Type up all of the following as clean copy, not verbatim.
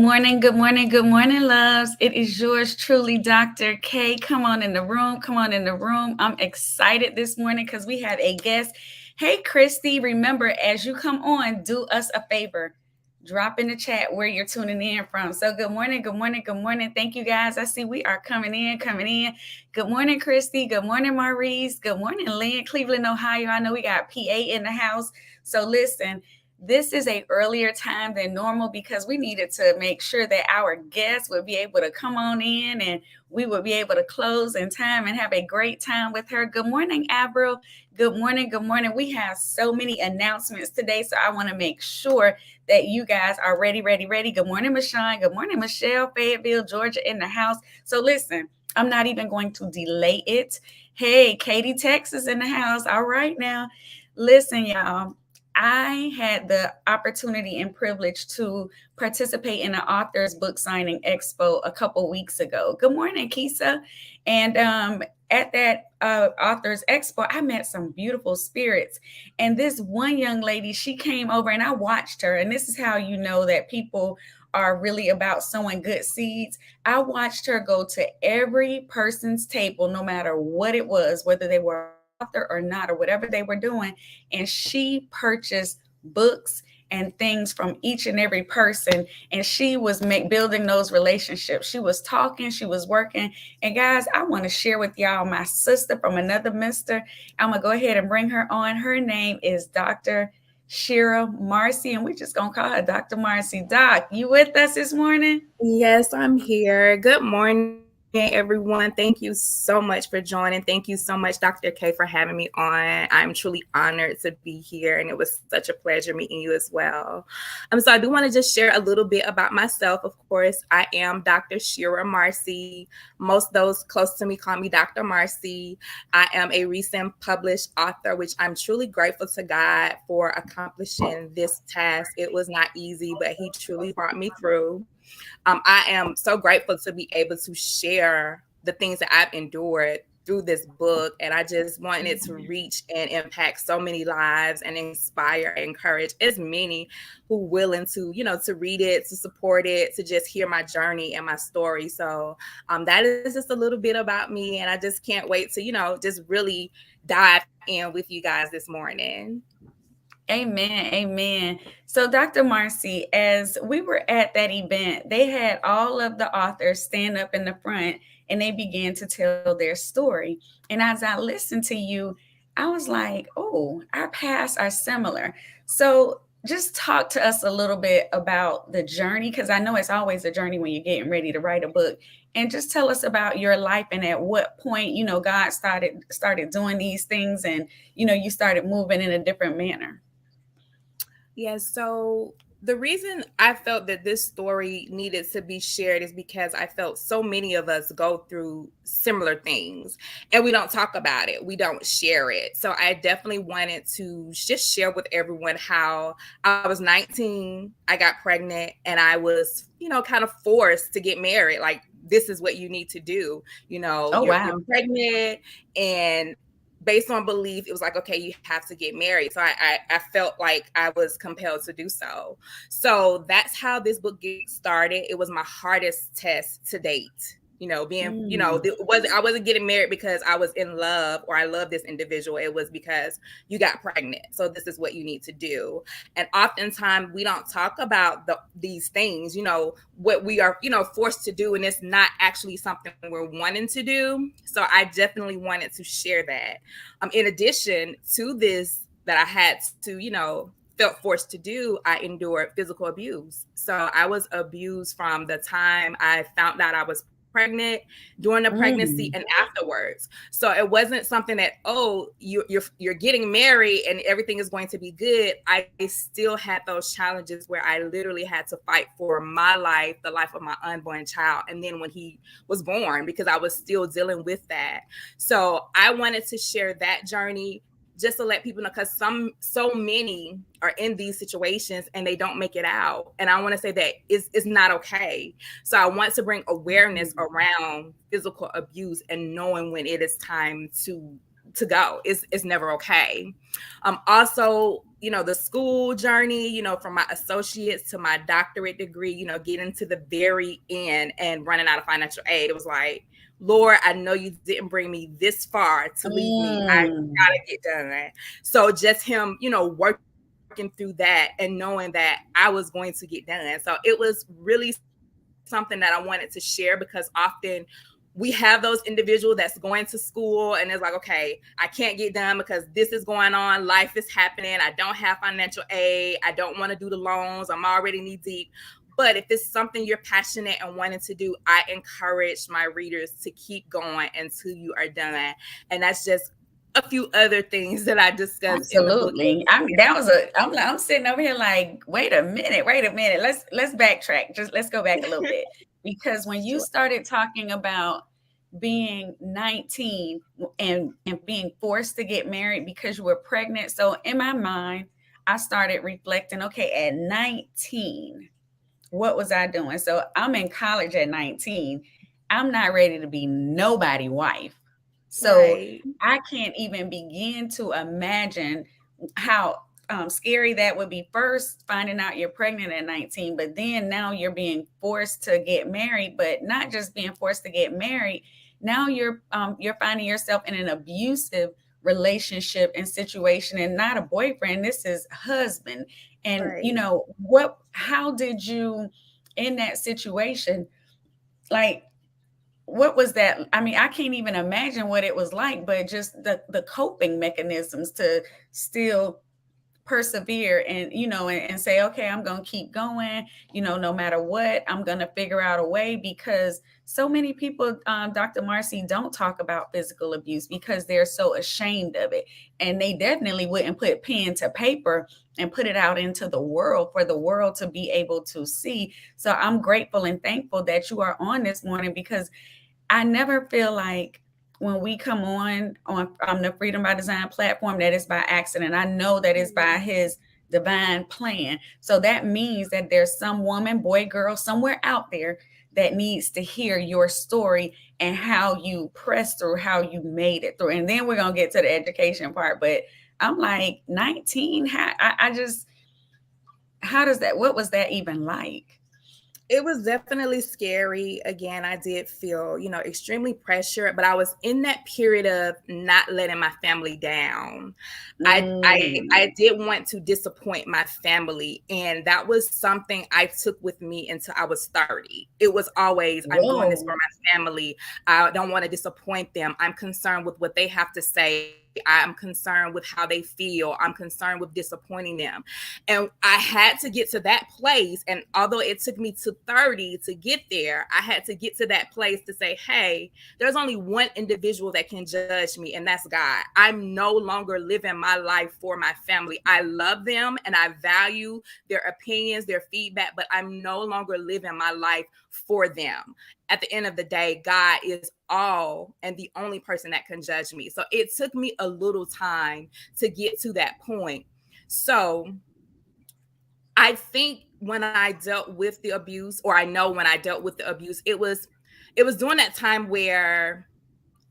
morning, good morning, good morning, loves. It is yours truly, Dr. K. Come on in the room, come on in the room. I'm excited this morning because we have a guest. Hey, Christy, remember, as you come on, do us a favor. Drop in the chat where you're tuning in from. So, good morning, good morning, good morning. Thank you guys. I see we are coming in, coming in. Good morning, Christy. Good morning, Maurice. Good morning, Lynn, Cleveland, Ohio. I know we got PA in the house. So, listen. This is a earlier time than normal because we needed to make sure that our guests would be able to come on in and we would be able to close in time and have a great time with her. Good morning, Avril. Good morning. Good morning. We have so many announcements today, so I want to make sure that you guys are ready, ready, ready. Good morning, Michelle. Good morning, Michelle, Fayetteville, Georgia in the house. So listen, I'm not even going to delay it. Hey, Katie, Texas in the house. All right now. Listen, y'all. I had the opportunity and privilege to participate in an author's book signing expo a couple weeks ago. Good morning, Kisa. And at that author's expo, I met some beautiful spirits. And this one young lady, she came over and I watched her. And this is how you know that people are really about sowing good seeds. I watched her go to every person's table, no matter what it was, whether they were author or not, or whatever they were doing. And she purchased books and things from each and every person. And she was building those relationships. She was talking, she was working. And guys, I want to share with y'all my sister from another mister. I'm going to go ahead and bring her on. Her name is Dr. Shira Marci, and we're just going to call her Dr. Marci. Doc, you with us this morning? Yes, I'm here. Good morning, everyone. Thank you so much for joining. Thank you so much, Dr. K, for having me on. I'm truly honored to be here, and it was such a pleasure meeting you as well. So I do want to just share a little bit about myself. Of course, I am Dr. Shira Marci. Most of those close to me call me Dr. Marci. I am a recent published author, which I'm truly grateful to God for accomplishing this task. It was not easy, but He truly brought me through. I am so grateful to be able to share the things that I've endured through this book. And I just wanted it to reach and impact so many lives and inspire and encourage as many who are willing to, to read it, to support it, to just hear my journey and my story. So that is just a little bit about me. And I just can't wait to, just really dive in with you guys this morning. Amen. Amen. So, Dr. Marci, as we were at that event, they had all of the authors stand up in the front and they began to tell their story. And as I listened to you, I was like, oh, our paths are similar. So, just talk to us a little bit about the journey, because I know it's always a journey when you're getting ready to write a book. And just tell us about your life and at what point, God started doing these things and, you started moving in a different manner. Yeah, so the reason I felt that this story needed to be shared is because I felt so many of us go through similar things and we don't talk about it. We don't share it. So I definitely wanted to just share with everyone how I was 19, I got pregnant, and I was, kind of forced to get married. Like, this is what you need to do. Oh, You're wow. pregnant, and based on belief, it was like, okay, you have to get married. So I felt like I was compelled to do so. So that's how this book gets started. It was my hardest test to date. I wasn't getting married because I was in love or I love this individual. It was because you got pregnant. So this is what you need to do. And oftentimes we don't talk about these things, what we are, forced to do. And it's not actually something we're wanting to do. So I definitely wanted to share that. In addition to this, that I had to, felt forced to do, I endured physical abuse. So I was abused from the time I found out I was pregnant, during the pregnancy, Mm. and afterwards. So it wasn't something that, oh, you're getting married and everything is going to be good. I still had those challenges where I literally had to fight for my life, the life of my unborn child, and then when he was born, because I was still dealing with that. So I wanted to share that journey just to let people know, because so many are in these situations and they don't make it out. And I want to say that it's not okay. So I want to bring awareness around physical abuse and knowing when it is time to go. It's never okay. Also, the school journey, from my associates to my doctorate degree, getting to the very end and running out of financial aid. It was like, Lord, I know you didn't bring me this far to leave me. I Mm. gotta get done. So just him, working through that and knowing that I was going to get done. So it was really something that I wanted to share, because often we have those individuals that's going to school and it's like, okay, I can't get done because this is going on, life is happening, I don't have financial aid, I don't want to do the loans, I'm already knee deep. But if it's something you're passionate and wanting to do, I encourage my readers to keep going until you are done. And that's just a few other things that I discussed in the book. Absolutely. I mean, that was a. I'm sitting over here like, wait a minute, wait a minute. Let's backtrack. Just let's go back a little bit, because when you Sure. started talking about being 19 and being forced to get married because you were pregnant, so in my mind, I started reflecting. Okay, at 19, what was I doing? So I'm in college at 19. I'm not ready to be nobody wife. So Right. I can't even begin to imagine how scary that would be, first finding out you're pregnant at 19, but then now you're being forced to get married, but not just being forced to get married. Now you're finding yourself in an abusive relationship and situation, and not a boyfriend. This is husband. And Right. how did you, in that situation, like, what was that? I mean, I can't even imagine what it was like, but just the coping mechanisms to still persevere and and say, okay, I'm gonna keep going, no matter what, I'm gonna figure out a way. Because so many people, Dr. Marcy, don't talk about physical abuse because they're so ashamed of it, and they definitely wouldn't put pen to paper and put it out into the world for the world to be able to see. So I'm grateful and thankful that you are on this morning, because I never feel like when we come on the Freedom by Design platform that it's by accident. I know that it's by His divine plan. So that means that there's some woman, boy, girl somewhere out there that needs to hear your story and how you pressed through, how you made it through. And then we're gonna get to the education part. But I'm like 19. I just, how does that? What was that even like? It was definitely scary. Again, I did feel, extremely pressured, but I was in that period of not letting my family down. I Mm. did want to disappoint my family, and that was something I took with me until I was 30. It was always, I'm doing this for Whoa. my family. I don't want to disappoint them. I'm concerned with what they have to say. I'm concerned with how they feel. I'm concerned with disappointing them. And I had to get to that place. And although it took me to 30 to get there, I had to get to that place to say, hey, there's only one individual that can judge me, and that's God. I'm no longer living my life for my family. I love them and I value their opinions, their feedback, but I'm no longer living my life for them. At the end of the day, God is all and the only person that can judge me. So it took me a little time to get to that point. So I think when I dealt with the abuse, or I know when I dealt with the abuse, it was during that time where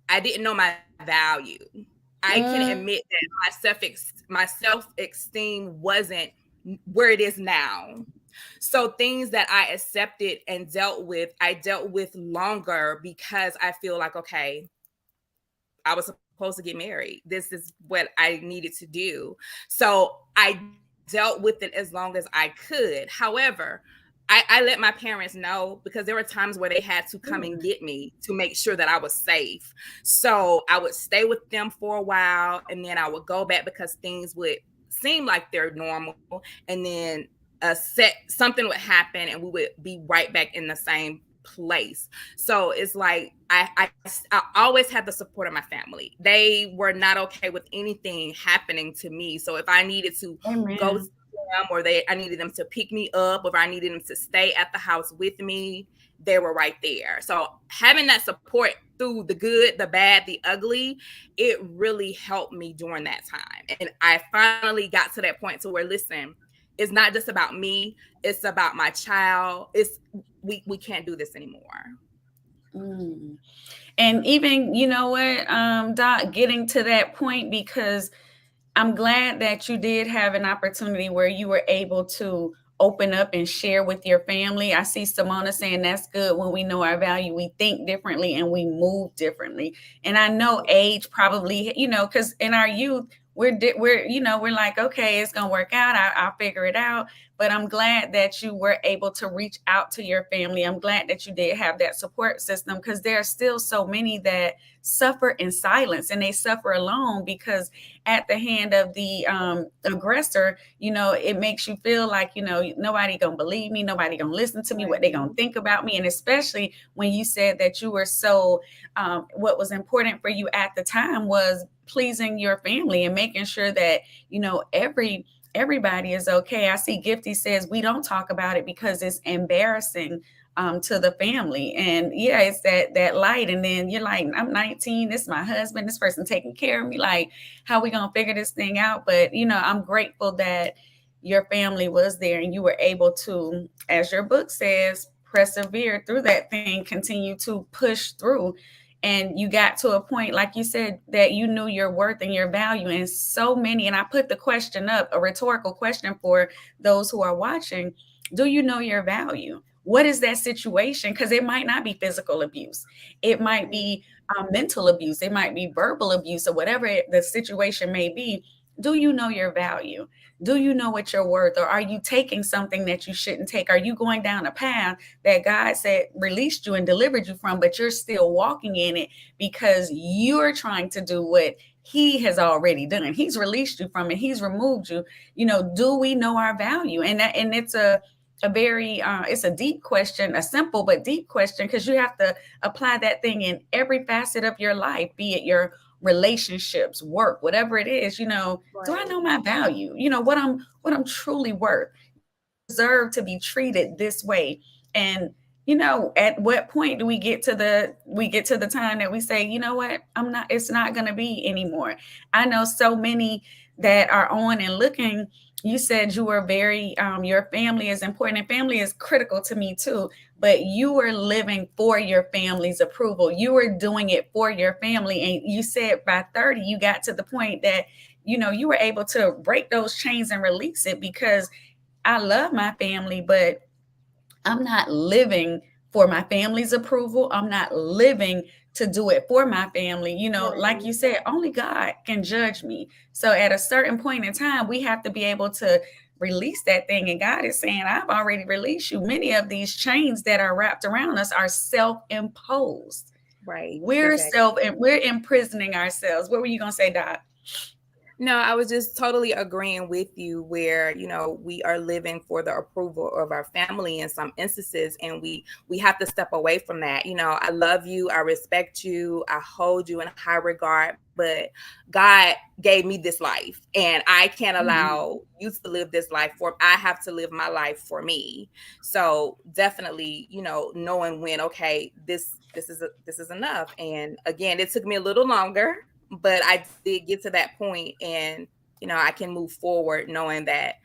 I didn't know my value. I can admit Mm. that my self-esteem wasn't where it is now. So things that I accepted and I dealt with longer because I feel like, okay, I was supposed to get married. This is what I needed to do. So I dealt with it as long as I could. However, I let my parents know, because there were times where they had to come and Good. get me to make sure that I was safe. So I would stay with them for a while, and then I would go back because things would seem like they're normal. And then something would happen and we would be right back in the same place. So it's like I always had the support of my family. They were not okay with anything happening to me. So if I needed to go to Amen. them, or I needed them to pick me up, or if I needed them to stay at the house with me, they were right there. So having that support through the good, the bad, the ugly, it really helped me during that time. And I finally got to that point to where, listen, it's not just about me, it's about my child. We can't do this anymore. Mm. And even, you know what, Doc, getting to that point, because I'm glad that you did have an opportunity where you were able to open up and share with your family. I see Simona saying that's good. When we know our value, we think differently and we move differently. And I know age probably, because in our youth, we're like, okay, it's gonna work out. I'll figure it out. But I'm glad that you were able to reach out to your family. I'm glad that you did have that support system, because there are still so many that suffer in silence, and they suffer alone because at the hand of the aggressor, it makes you feel like, nobody gonna believe me, nobody gonna listen to me, what they gonna think about me. And especially when you said that you were so, what was important for you at the time was pleasing your family and making sure that, everybody is okay. I see Gifty says we don't talk about it because it's embarrassing to the family. And yeah, it's that light. And then you're like, I'm 19, this is my husband, this person taking care of me. Like, how we gonna figure this thing out? But I'm grateful that your family was there and you were able to, as your book says, persevere through that thing, continue to push through. And you got to a point, like you said, that you knew your worth and your value. And so many, and I put the question up, a rhetorical question for those who are watching: do you know your value? What is that situation? Because it might not be physical abuse, it might be mental abuse, it might be verbal abuse, or whatever the situation may be. Do you know your value? Do you know what you're worth? Or are you taking something that you shouldn't take? Are you going down a path that God said released you and delivered you from, but you're still walking in it because you're trying to do what He has already done? He's released you from it, He's removed you. Do we know our value? And it's a very it's a deep question, a simple but deep question, because you have to apply that thing in every facet of your life, be it your relationships, work, whatever it is. Do I know my value? What I'm truly worth? Do I deserve to be treated this way? And at what point do we get to the time that we say, you know what, it's not going to be anymore. I know so many that are on and looking. You said you were very, your family is important, and family is critical to me too. But you were living for your family's approval, you were doing it for your family. And you said by 30 you got to the point that you were able to break those chains and release it, because I love my family, but I'm not living for my family's approval. I'm not living to do it for my family. Like you said, only God can judge me. So at a certain point in time, we have to be able to release that thing. And God is saying, I've already released you. Many of these chains that are wrapped around us are self-imposed. Right. We're Exactly. and we're imprisoning ourselves. What were you gonna say, Doc? No, I was just totally agreeing with you where, we are living for the approval of our family in some instances, and we have to step away from that. I love you, I respect you, I hold you in high regard, but God gave me this life and I can't Mhm. allow you to live this life for I have to live my life for me. So definitely, knowing when, okay, this is enough. And again, it took me a little longer, but I did get to that point, and I can move forward knowing that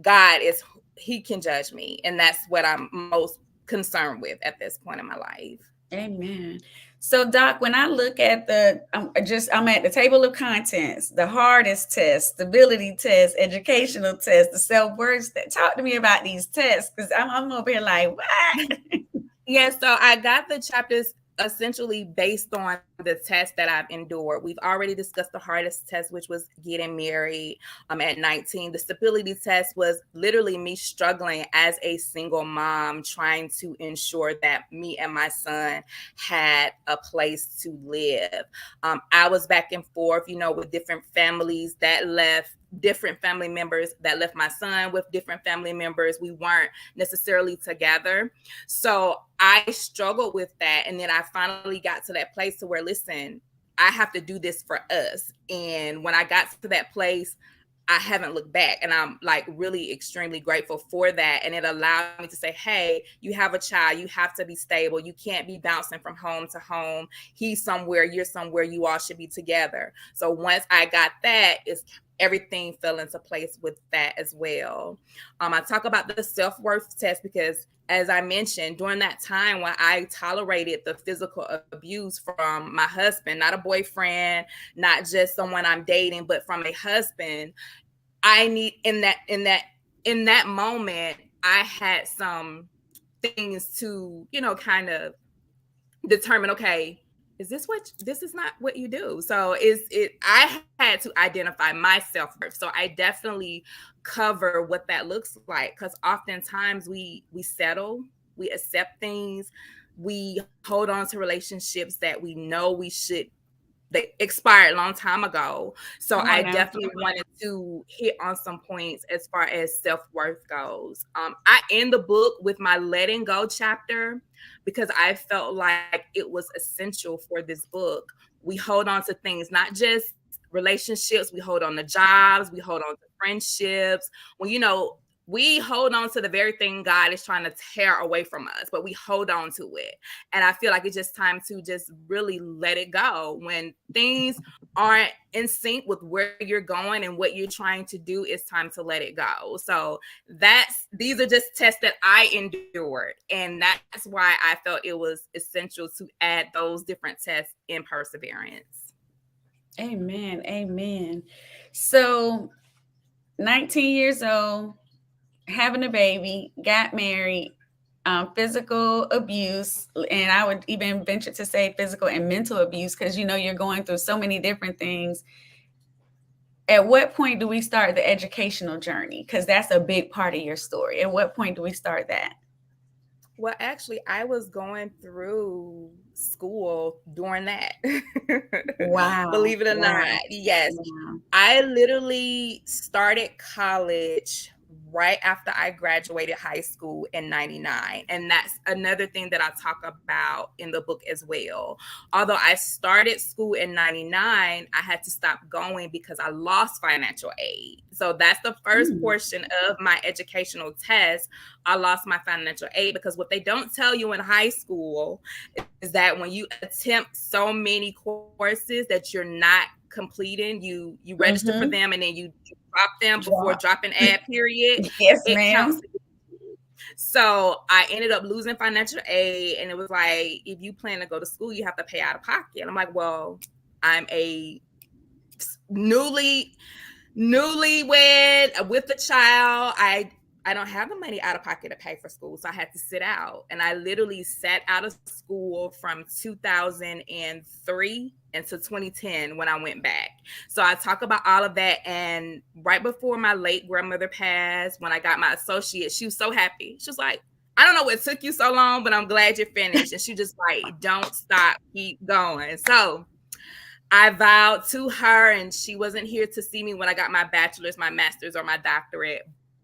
God is He can judge me, and that's what I'm most concerned with at this point in my life. Amen. So, Doc, when I look at I'm at the table of contents, the hardest test, stability test, educational test, the self worth test. Talk to me about these tests, because I'm over here like, what? Yeah, so I got the chapters essentially based on the test that I've endured. We've already discussed the hardest test, which was getting married at 19. The stability test was literally me struggling as a single mom, trying to ensure that me and my son had a place to live. I was back and forth, with different families that left, different family members that left my son with different family members. We weren't necessarily together. So I struggled with that. And then I finally got to that place to where, listen, I have to do this for us. And when I got to that place, I haven't looked back. And I'm like really extremely grateful for that. And it allowed me to say, hey, you have a child, you have to be stable. You can't be bouncing from home to home. He's somewhere, you're somewhere, you all should be together. So once I got that, everything fell into place with that as well. I talk about the self-worth test because, as I mentioned, during that time when I tolerated the physical abuse from my husband, not a boyfriend, not just someone I'm dating, but from a husband, I need in that moment, I had some things to, kind of determine, okay, this is not what you do. So I had to identify my self-worth. So I definitely cover what that looks like, because oftentimes we settle, we accept things, we hold on to relationships that we know they expired a long time ago. So Come I on now. definitely wanted to hit on some points as far as self-worth goes. I end the book with my letting go chapter because I felt like it was essential for this book. We hold on to things, not just relationships, we hold on to jobs, we hold on to friendships. When we hold on to the very thing God is trying to tear away from us, but we hold on to it. And I feel like it's just time to just really let it go. When things aren't in sync with where you're going and what you're trying to do, it's time to let it go. So these are just tests that I endured. And that's why I felt it was essential to add those different tests in perseverance. Amen. Amen. So 19 years old, having a baby, got married, physical abuse, and I would even venture to say physical and mental abuse, because you're going through so many different things. At what point do we start the educational journey? Because that's a big part of your story. At what point do we start that? Well, actually, I was going through school during that. Wow. Believe it or Wow. not. Yes. Wow. I literally started college right after I graduated high school in 99. And that's another thing that I talk about in the book as well. Although I started school in 99, I had to stop going because I lost financial aid. So that's the first Mm. portion of my educational test. I lost my financial aid because what they don't tell you in high school is that when you attempt so many courses that you're not completing, you register for them Mm-hmm. and then you drop them before Drop. dropping ad period, Yes, it counts. ma'am. So I ended up losing financial aid, and it was like, if you plan to go to school, you have to pay out of pocket. And I'm like, well, I'm a newly newlywed with a child. I don't have the money out of pocket to pay for school, so I had to sit out. And I literally sat out of school from 2003 into 2010 when I went back. So I talk about all of that. And right before my late grandmother passed, when I got my associate, she was so happy. She was like, I don't know what took you so long, but I'm glad you're finished. And she just like, don't stop, keep going. So I vowed to her, and she wasn't here to see me when I got my bachelor's, my master's, or my doctorate.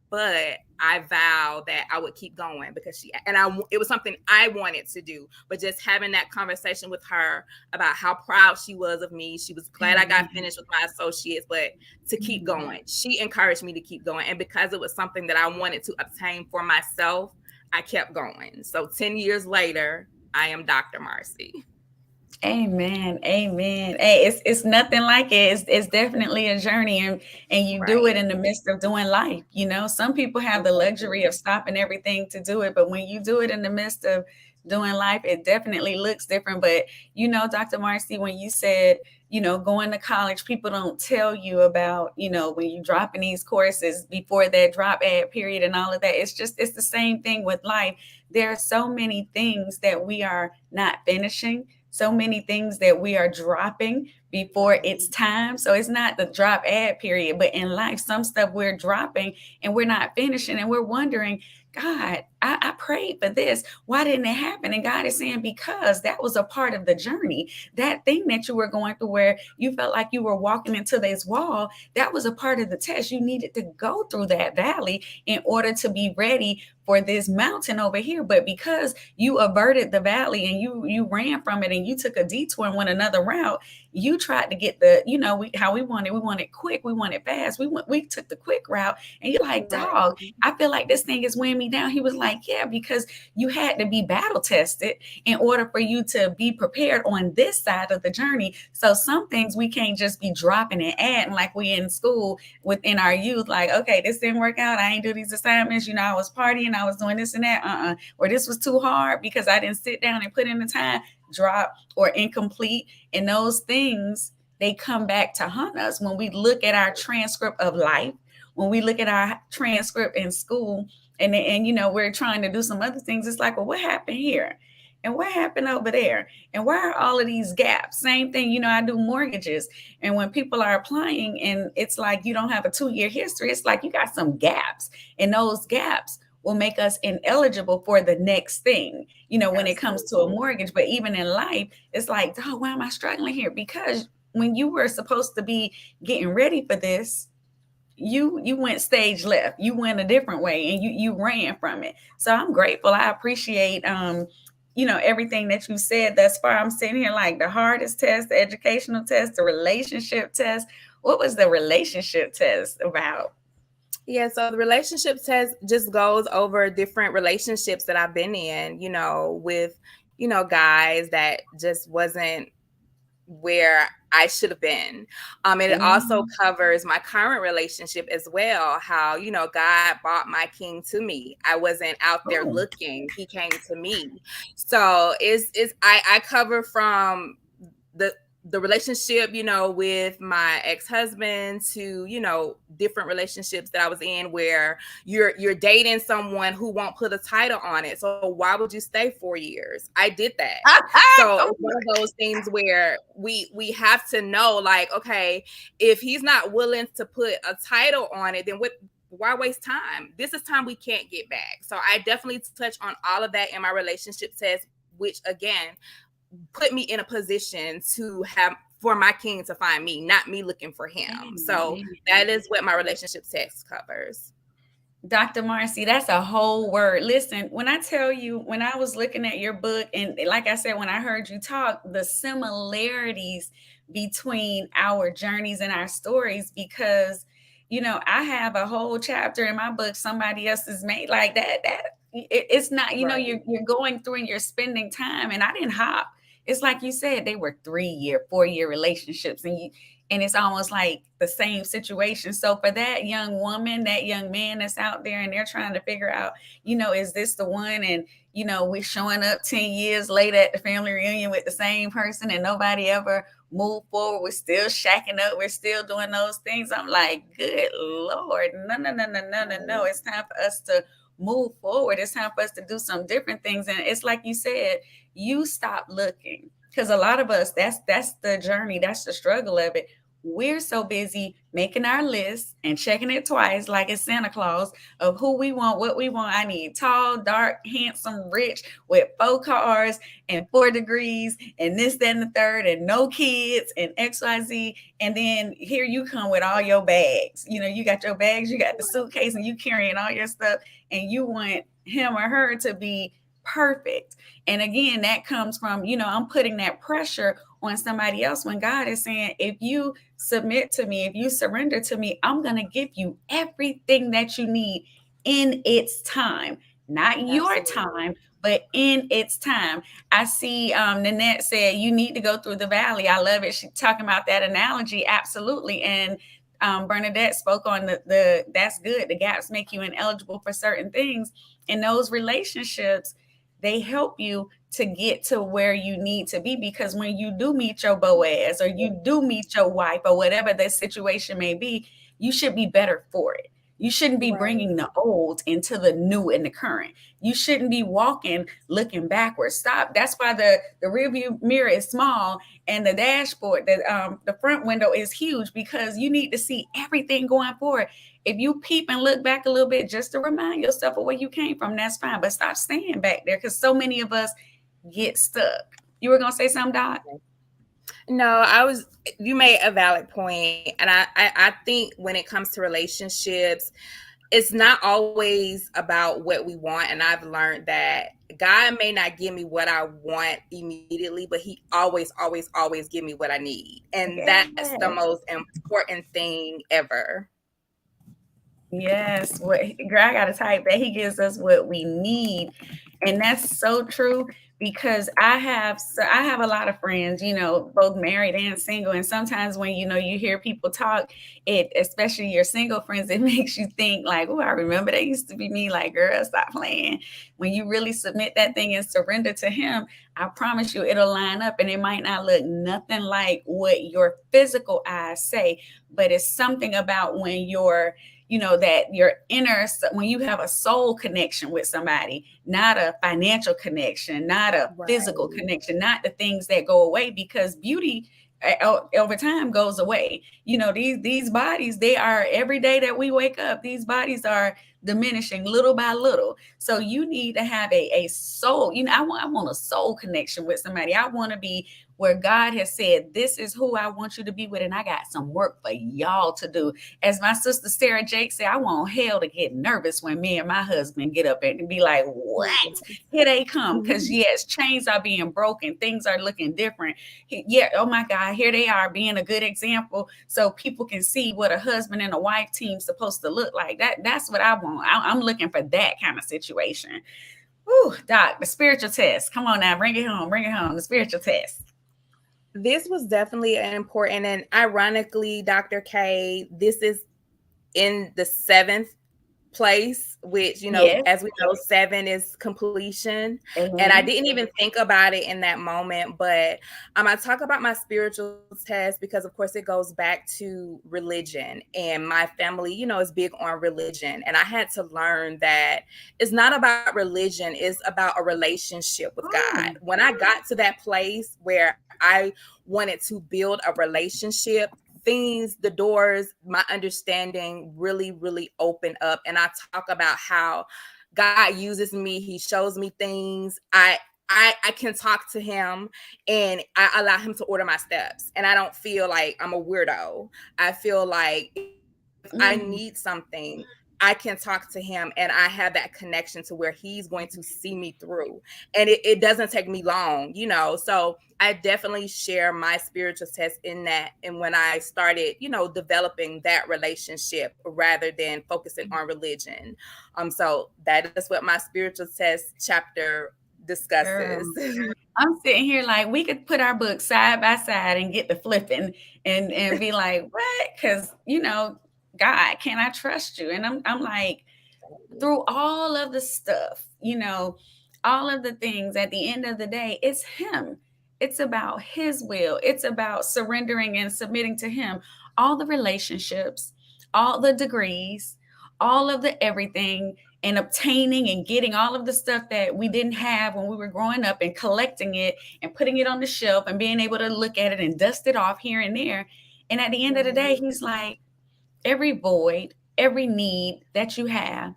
But I vowed that I would keep going because it was something I wanted to do. But just having that conversation with her about how proud she was of me, she was glad I got Amen. finished with my associates, but to keep going. She encouraged me to keep going, and because it was something that I wanted to obtain for myself, I kept going. So 10 years later, I am Dr. Marci. Amen. Amen. Hey, it's nothing like it. It's definitely a journey, and you do it Right. in the midst of doing life. Some people have the luxury of stopping everything to do it, but when you do it in the midst of doing life, it definitely looks different. But Dr. Marcy, when you said, going to college, people don't tell you about, when you drop in these courses before that drop ad period and all of that. It's the same thing with life. There are so many things that we are not finishing, so many things that we are dropping before it's time. So it's not the drop ad period, but in life, some stuff we're dropping and we're not finishing, and we're wondering, God, I prayed for this. Why didn't it happen? And God is saying, because that was a part of the journey. That thing that you were going through where you felt like you were walking into this wall, that was a part of the test. You needed to go through that valley in order to be ready for this mountain over here. But because you averted the valley and you ran from it and you took a detour and went another route, you tried to get how we wanted quick, we wanted fast, we took the quick route, and you're like, dog, Right. I feel like this thing is weighing me down. He was like, like, yeah, because you had to be battle tested in order for you to be prepared on this side of the journey. So some things we can't just be dropping and adding like we in school within our youth. Like, okay, this didn't work out. I ain't do these assignments. You know, I was partying, I was doing this and that. Or this was too hard because I didn't sit down and put in the time. Drop or incomplete, and those things, they come back to haunt us when we look at our transcript of life, when we look at our transcript in school, and you know, we're trying to do some other things. It's like, well, what happened here? And what happened over there? And why are all of these gaps? Same thing, you know, I do mortgages. And when people are applying and it's like you don't have a 2-year history, it's like you got some gaps. And those gaps will make us ineligible for the next thing, you know, when it comes to a mortgage. But even in life, it's like, oh, why am I struggling here? Because when you were supposed to be getting ready for this, you went stage left, you went a different way, and you ran from it. So I'm grateful. I appreciate you know, everything that you said thus far. I'm sitting here like the hardest test, the educational test, the relationship test. What was the relationship test about? Yeah, so the relationship test just goes over different relationships that I've been in, with, guys that just wasn't where I should have been. And it also Mm. covers my current relationship as well, how, God brought my king to me. I wasn't out there Oh. looking, he came to me. So I cover from the relationship, with my ex-husband to, different relationships that I was in where you're dating someone who won't put a title on it. So why would you stay 4 years? I did that. So Oh. it's one of those things where we have to know, like, okay, if he's not willing to put a title on it, then why waste time? This is time we can't get back. So I definitely touch on all of that in my relationship test, which again put me in a position to have for my king to find me, not me looking for him. So Amen. that is what my relationship text covers. Dr. Marci, that's a whole word. Listen, when I tell you, when I was looking at your book, and like I said, when I heard you talk, the similarities between our journeys and our stories, because, you know, I have a whole chapter in my book somebody else has made like it's not, you know, Right. you're going through and you're spending time, and I didn't hop. It's like you said, they were 3-year, 4-year relationships, and it's almost like the same situation. So for that young woman, that young man that's out there and they're trying to figure out, you know, is this the one? And, you know, we're showing up 10 years later at the family reunion with the same person and nobody ever moved forward. We're still shacking up. We're still doing those things. I'm like, good Lord. No, no, no, no, no, no, no. It's time for us to move forward. It's time for us to do some different things. And it's like you said, you stop looking. Because a lot of us, that's the journey, that's the struggle of it. We're so busy making our list and checking it twice, like it's Santa Claus, of who we want, what we want. I need tall, dark, handsome, rich, with 4 cars and 4 degrees, and this, that, and the third, and no kids, and XYZ. And then here you come with all your bags. You know, you got your bags, you got the suitcase, and you carrying all your stuff, and you want him or her to be perfect. And again, that comes from, you know, I'm putting that pressure on somebody else when God is saying, if you submit to me, if you surrender to me, I'm going to give you everything that you need in its time, not your time, but in its time. I see Nanette said, you need to go through the valley. I love it. She's talking about that analogy. Absolutely. And Bernadette spoke on the that's good. The gaps make you ineligible for certain things. And those relationships, they help you to get to where you need to be, because when you do meet your Boaz or you do meet your wife or whatever the situation may be, you should be better for it. You shouldn't be Right. bringing the old into the new and the current. You shouldn't be walking looking backwards. Stop. That's why the rear view mirror is small and the dashboard, the front window is huge, because you need to see everything going forward. If you peep and look back a little bit just to remind yourself of where you came from, that's fine. But stop staying back there, because so many of us get stuck. You were gonna say something, Dot? No, you made a valid point. And I think when it comes to relationships, it's not always about what we want. And I've learned that God may not give me what I want immediately, but he always, always, always give me what I need. And that's the Yes. most important thing ever. Yes, girl, I gotta type that. He gives us what we need, and that's so true because I have a lot of friends, both married and single, and sometimes when you hear people talk, it especially your single friends, it makes you think like, oh, I remember that used to be me. Like, girl, stop playing. When you really submit that thing and surrender to Him, I promise you, it'll line up, and it might not look nothing like what your physical eyes say, but it's something about when that your when you have a soul connection with somebody, not a financial connection, not a physical Right. connection, not the things that go away, because beauty over time goes away. These bodies, they are, every day that we wake up, these bodies are diminishing little by little. So you need to have a soul. I want a soul connection with somebody. I want to be where God has said, this is who I want you to be with, and I got some work for y'all to do. As my sister Sarah Jake said, I want hell to get nervous when me and my husband get up and be like, what? Here they come. Because yes, chains are being broken, things are looking different. Yeah, oh my God, here they are being a good example so people can see what a husband and a wife team's supposed to look like. That's what I want. I'm looking for that kind of situation. Ooh, Doc, the spiritual test. Come on now, bring it home, bring it home. The spiritual test. This was definitely an important, and ironically, Dr. K, this is in the seventh place, which, Yes. as we know, 7 is completion. And I Amen. didn't even think about it in that moment, but I talk about my spiritual test because, of course, it goes back to religion, and my family, is big on religion. And I had to learn that it's not about religion, it's about a relationship with God. Oh, When I got to that place where I wanted to build a relationship, things, the doors, my understanding really, really open up. And I talk about how God uses me. He shows me things. I can talk to him, and I allow him to order my steps. And I don't feel like I'm a weirdo. I feel like if I need mm, something, I can talk to him, and I have that connection to where he's going to see me through. And it doesn't take me long. So I definitely share my spiritual test in that. And when I started, developing that relationship rather than focusing on religion. So that is what my spiritual test chapter discusses. girl. I'm sitting here like we could put our books side by side and get the flipping and be like, what? Because God, can I trust you? And I'm like, through all of the stuff, all of the things, at the end of the day, it's Him. It's about His will. It's about surrendering and submitting to Him. All the relationships, all the degrees, all of the everything, and obtaining and getting all of the stuff that we didn't have when we were growing up, and collecting it and putting it on the shelf and being able to look at it and dust it off here and there. And at the end of the day, Right. He's like, every void, every need that you have,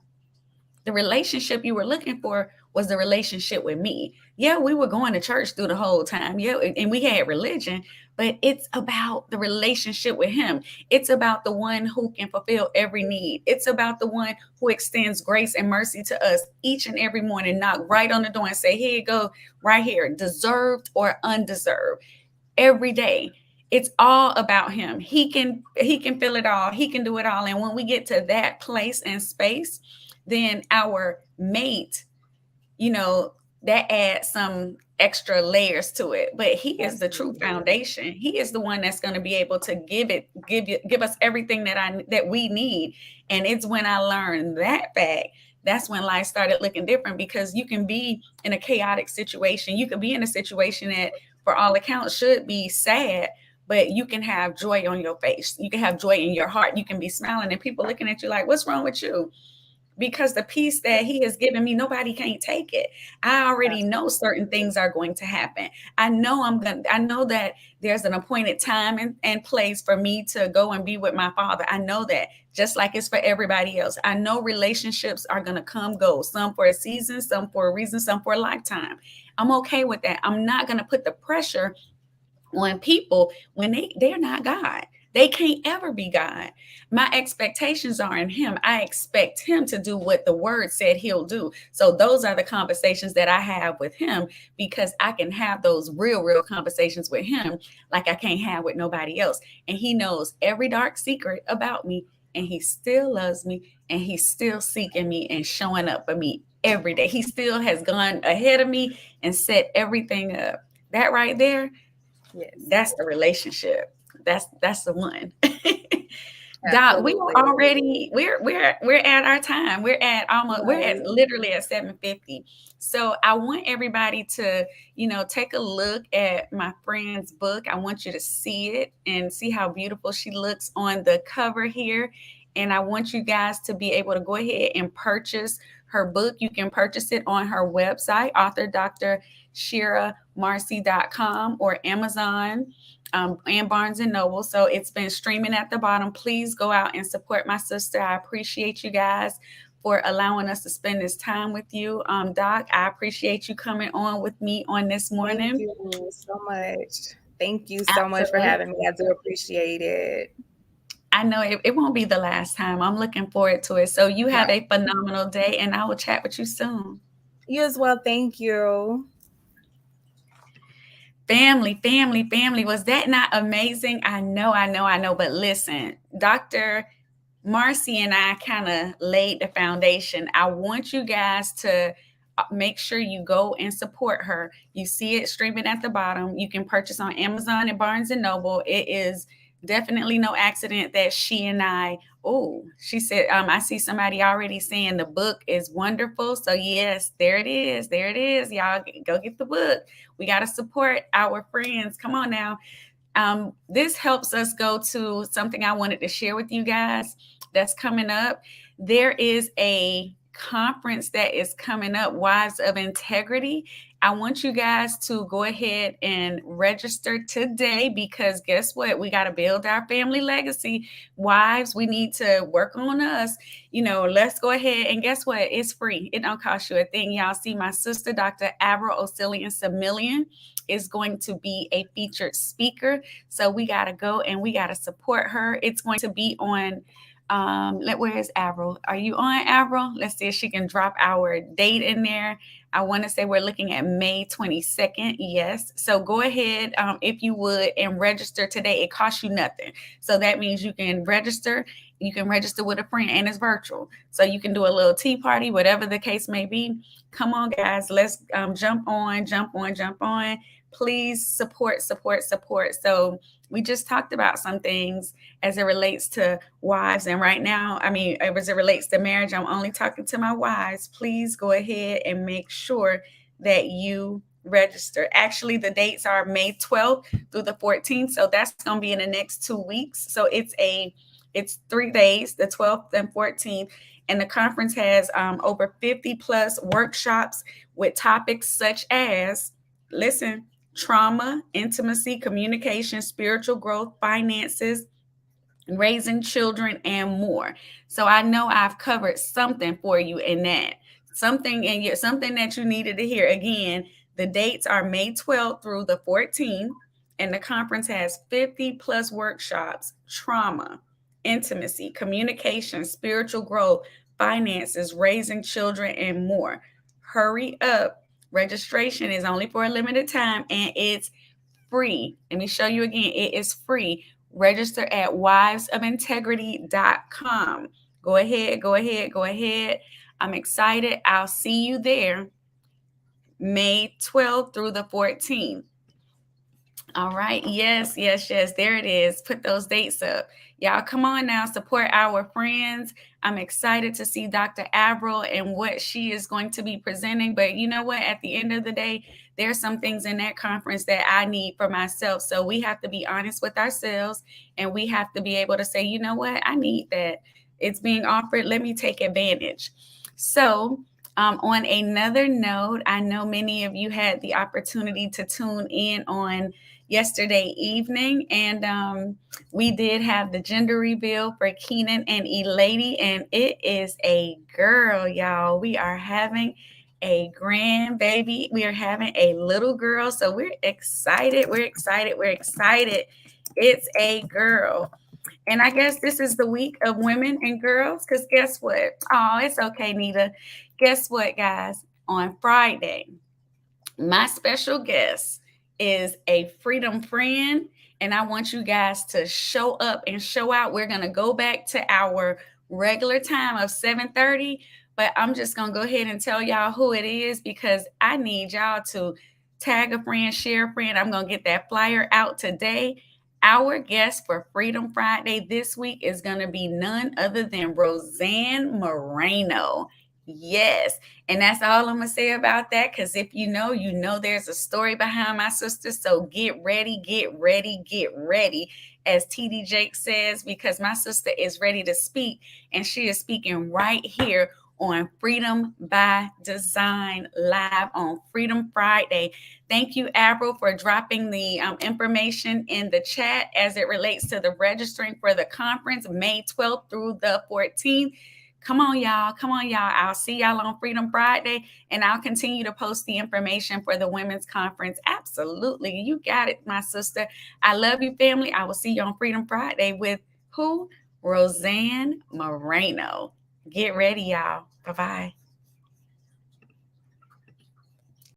the relationship you were looking for was the relationship with me. Yeah, we were going to church through the whole time. Yeah, and we had religion, but it's about the relationship with Him. It's about the one who can fulfill every need. It's about the one who extends grace and mercy to us each and every morning, knock right on the door and say, here you go, right here, deserved or undeserved, every day. It's all about Him. He can fill it all. He can do it all. And when we get to that place and space, then our mate, you know, that adds some extra layers to it. But He is the true Absolutely. foundation. He is the one that's going to be able to give us everything that we need. And it's when I learned that fact, that's when life started looking different, because you can be in a chaotic situation. You can be in a situation that, for all accounts, should be sad, but you can have joy on your face. You can have joy in your heart. You can be smiling, and people looking at you like, what's wrong with you? Because the peace that He has given me, nobody can't take it. I already know certain Absolutely. things are going to happen. I know that there's an appointed time and place for me to go and be with my Father. I know that, just like it's for everybody else. I know relationships are going to come, go, some for a season, some for a reason, some for a lifetime. I'm okay with that. I'm not going to put the pressure on people when they're not God. They can't ever be God. My expectations are in Him. I expect Him to do what the word said He'll do. So those are the conversations that I have with Him, because I can have those real conversations with Him like I can't have with nobody else. And He knows every dark secret about me. and he still loves me, and he's still seeking me and showing up for me every day. He still has gone ahead of me and set everything up. That right there, Yes, that's the relationship. That's the one. Doc, we absolutely. are already we're at our time. We're Right. at literally at 7:50. So I want everybody to, take a look at my friend's book. I want you to see it and see how beautiful she looks on the cover here. And I want you guys to be able to go ahead and purchase her book. You can purchase it on her website, author Dr. ShiraMarci.com, or Amazon, and Barnes and Noble. So it's been streaming at the bottom. Please go out and support my sister. I appreciate you guys for allowing us to spend this time with you. Doc, I appreciate you coming on with me on this Thank morning. you so much. Thank you so much for Absolutely. having me. I do appreciate it. I know it won't be the last time. I'm looking forward to it. So you have Right. a phenomenal day, and I will chat with you soon. You as well. Thank you. Family, family, family. Was that not amazing? I know, I know, I know. But listen, Dr. Marci and I kind of laid the foundation. I want you guys to make sure you go and support her. You see it streaming at the bottom. You can purchase on Amazon and Barnes and Noble. It is definitely no accident that she and I. Oh, she said, I see somebody already saying the book is wonderful. So yes, there it is. There it is. Y'all go get the book. We got to support our friends. Come on now. This helps us go to something I wanted to share with you guys that's coming up. There is a conference that is coming up, Wives of Integrity. I want you guys to go ahead and register today, because guess what? We got to build our family legacy. Wives, we need to work on us. Let's go ahead and guess what? It's free. It don't cost you a thing. Y'all see my sister, Dr. Avril Osilian Samilian, is going to be a featured speaker. So we got to go and we got to support her. It's going to be on, where is Avril? Are you on, Avril? Let's see if she can drop our date in there. I want to say we're looking at May 22nd. Yes. So go ahead, if you would, and register today. It costs you nothing. So that means you can register. You can register with a friend, and it's virtual. So you can do a little tea party, whatever the case may be. Come on, guys. Let's jump on, jump on, jump on. Please support, support, support. So we just talked about some things as it relates to wives. And right now, as it relates to marriage, I'm only talking to my wives. Please go ahead and make sure that you register. Actually, the dates are May 12th through the 14th. So that's going to be in the next 2 weeks. So it's 3 days, the 12th and 14th. And the conference has over 50 plus workshops with topics such as, listen, trauma, intimacy, communication, spiritual growth, finances, raising children, and more. So I know I've covered something for you in that. Something that you needed to hear. Again, the dates are May 12th through the 14th, and the conference has 50 plus workshops: trauma, intimacy, communication, spiritual growth, finances, raising children, and more. Hurry up. Registration is only for a limited time, and it's free. Let me show you again. It is free. Register at wivesofintegrity.com. Go ahead, go ahead, go ahead. I'm excited. I'll see you there May 12th through the 14th. All right. Yes, yes, yes. There it is. Put those dates up. Y'all, come on now. Support our friends. I'm excited to see Dr. Avril and what she is going to be presenting. But you know what? At the end of the day, there's some things in that conference that I need for myself. So we have to be honest with ourselves, and we have to be able to say, you know what? I need that. It's being offered. Let me take advantage. So, on another note, I know many of you had the opportunity to tune in on yesterday evening, and we did have the gender reveal for Keenan and Elady, and it is a girl, y'all. We are having a grandbaby. We are having a little girl, so we're excited. We're excited. We're excited. It's a girl. And I guess this is the week of women and girls, because guess what? Oh, it's okay, Nita. Guess what, guys? On Friday, my special guest is a freedom friend, And I want you guys to show up and show out. We're going to go back to our regular time of 7:30, but I'm just going to go ahead and tell y'all who it is because I need y'all to tag a friend, share a friend. I'm going to get that flyer out today. Our guest for Freedom Friday this week is going to be none other than Roseanne Moreno. Yes. And that's all I'm going to say about that. Because if you know there's a story behind my sister. So get ready, get ready, get ready, as TD Jake says, because my sister is ready to speak. And she is speaking right here on Freedom by Design live on Freedom Friday. Thank you, April, for dropping the information in the chat as it relates to the registering for the conference May 12th through the 14th. Come on, y'all. Come on, y'all. I'll see y'all on Freedom Friday, and I'll continue to post the information for the women's conference. Absolutely. You got it, my sister. I love you, family. I will see you on Freedom Friday with who? Roseanne Moreno. Get ready, y'all. Bye-bye.